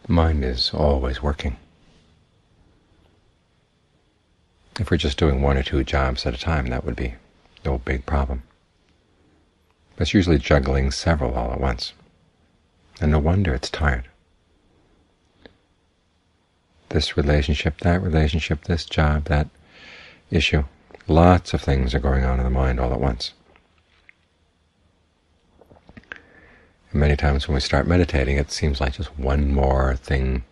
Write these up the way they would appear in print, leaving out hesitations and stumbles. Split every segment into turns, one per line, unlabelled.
The mind is always working. If we're just doing one or two jobs at a time, that would be no big problem. But it's usually juggling several all at once, and no wonder it's tired. This relationship, that relationship, this job, that issue, lots of things are going on in the mind all at once. And many times when we start meditating, it seems like just one more thing,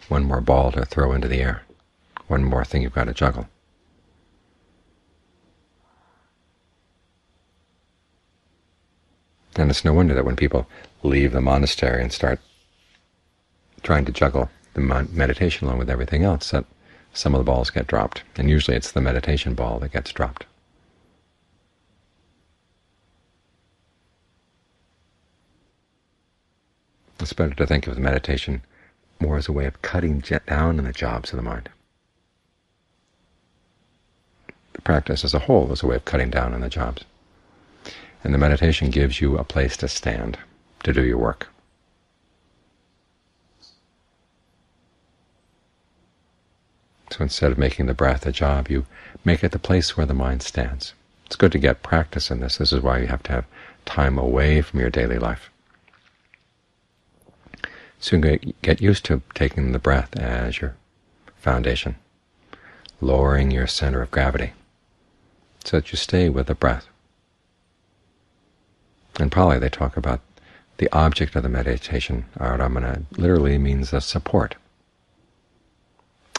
one more ball to throw into the air, one more thing you've got to juggle. And it's no wonder that when people leave the monastery and start trying to juggle the meditation along with everything else, that some of the balls get dropped. And usually it's the meditation ball that gets dropped. It's better to think of the meditation more as a way of cutting down on the jobs of the mind. The practice as a whole is a way of cutting down on the jobs. And the meditation gives you a place to stand, to do your work. So instead of making the breath a job, you make it the place where the mind stands. It's good to get practice in this. This is why you have to have time away from your daily life. So you get used to taking the breath as your foundation, lowering your center of gravity, so that you stay with the breath. And Pali, they talk about the object of the meditation, aramana, literally means a support.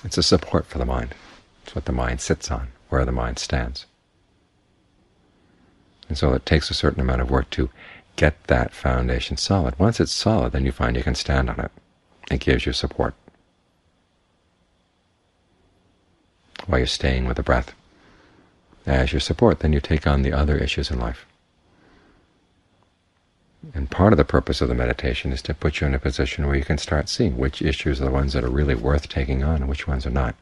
It's a support for the mind. It's what the mind sits on, where the mind stands. And so it takes a certain amount of work to get that foundation solid. Once it's solid, then you find you can stand on it. It gives you support. While you're staying with the breath as your support, then you take on the other issues in life. And part of the purpose of the meditation is to put you in a position where you can start seeing which issues are the ones that are really worth taking on and which ones are not.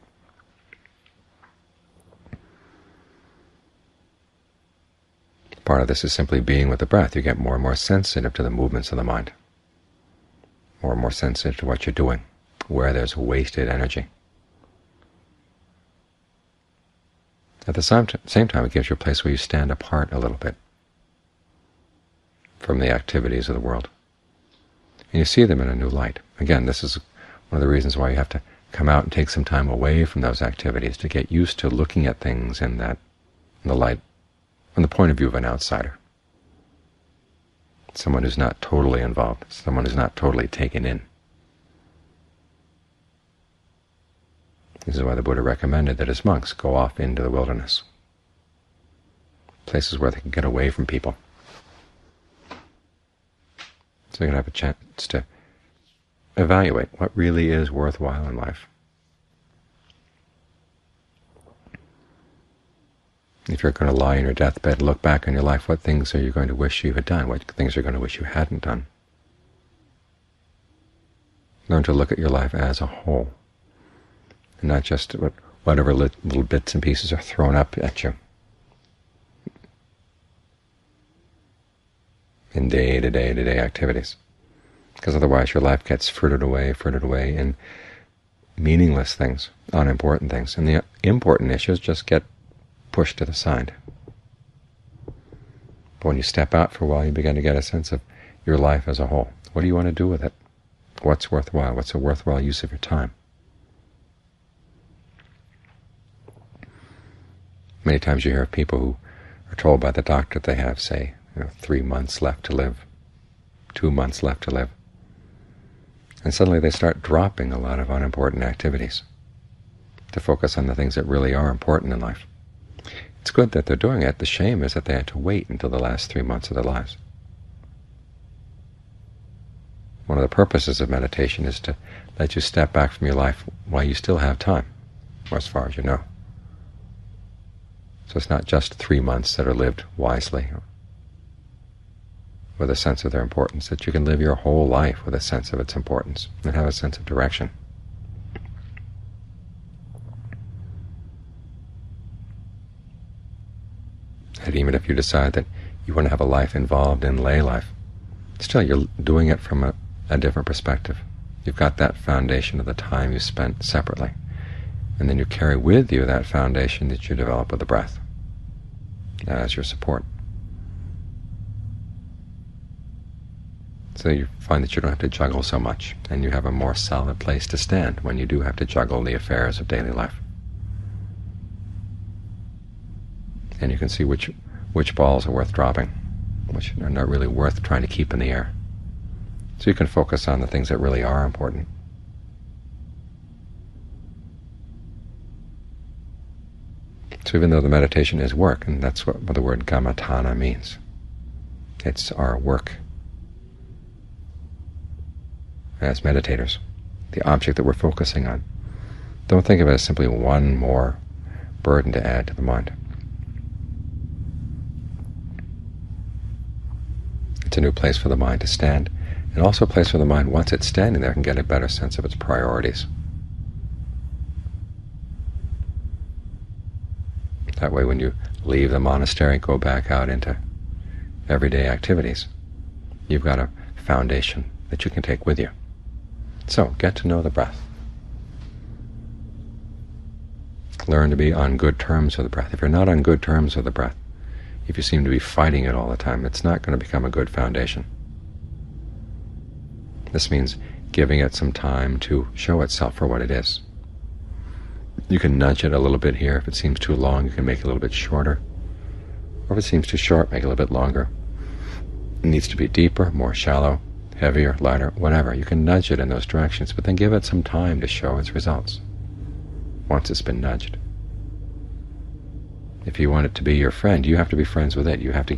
Part of this is simply being with the breath. You get more and more sensitive to the movements of the mind, more and more sensitive to what you're doing, where there's wasted energy. At the same time, it gives you a place where you stand apart a little bit from the activities of the world. And you see them in a new light. Again, this is one of the reasons why you have to come out and take some time away from those activities to get used to looking at things in the light, from the point of view of an outsider, someone who's not totally involved, someone who's not totally taken in. This is why the Buddha recommended that his monks go off into the wilderness, places where they can get away from people, so you can have a chance to evaluate what really is worthwhile in life. If you're going to lie in your deathbed and look back on your life, what things are you going to wish you had done? What things are you going to wish you hadn't done? Learn to look at your life as a whole, and not just whatever little bits and pieces are thrown up at you in day-to-day activities, because otherwise your life gets frittered away in meaningless things, unimportant things, and the important issues just get pushed to the side. But when you step out for a while, you begin to get a sense of your life as a whole. What do you want to do with it? What's worthwhile? What's a worthwhile use of your time? Many times you hear of people who are told by the doctor that they have, say, 3 months left to live, 2 months left to live. And suddenly they start dropping a lot of unimportant activities to focus on the things that really are important in life. It's good that they're doing it. The shame is that they had to wait until the last 3 months of their lives. One of the purposes of meditation is to let you step back from your life while you still have time, or as far as you know. So it's not just 3 months that are lived wisely, with a sense of their importance, that you can live your whole life with a sense of its importance and have a sense of direction. And even if you decide that you want to have a life involved in lay life, still you're doing it from a different perspective. You've got that foundation of the time you spent separately. And then you carry with you that foundation that you develop with the breath as your support. So you find that you don't have to juggle so much, and you have a more solid place to stand when you do have to juggle the affairs of daily life. And you can see which balls are worth dropping, which are not really worth trying to keep in the air. So you can focus on the things that really are important. So even though the meditation is work, and that's what the word kammatthana means, it's our work as meditators, the object that we're focusing on. Don't think of it as simply one more burden to add to the mind. It's a new place for the mind to stand, and also a place for the mind, once it's standing there, can get a better sense of its priorities. That way, when you leave the monastery, go back out into everyday activities, you've got a foundation that you can take with you. So, get to know the breath. Learn to be on good terms with the breath. If you're not on good terms with the breath, if you seem to be fighting it all the time, it's not going to become a good foundation. This means giving it some time to show itself for what it is. You can nudge it a little bit here. If it seems too long, you can make it a little bit shorter. Or if it seems too short, make it a little bit longer. It needs to be deeper, more shallow, heavier, lighter, whatever. You can nudge it in those directions, but then give it some time to show its results once it's been nudged. If you want it to be your friend, you have to be friends with it. You have to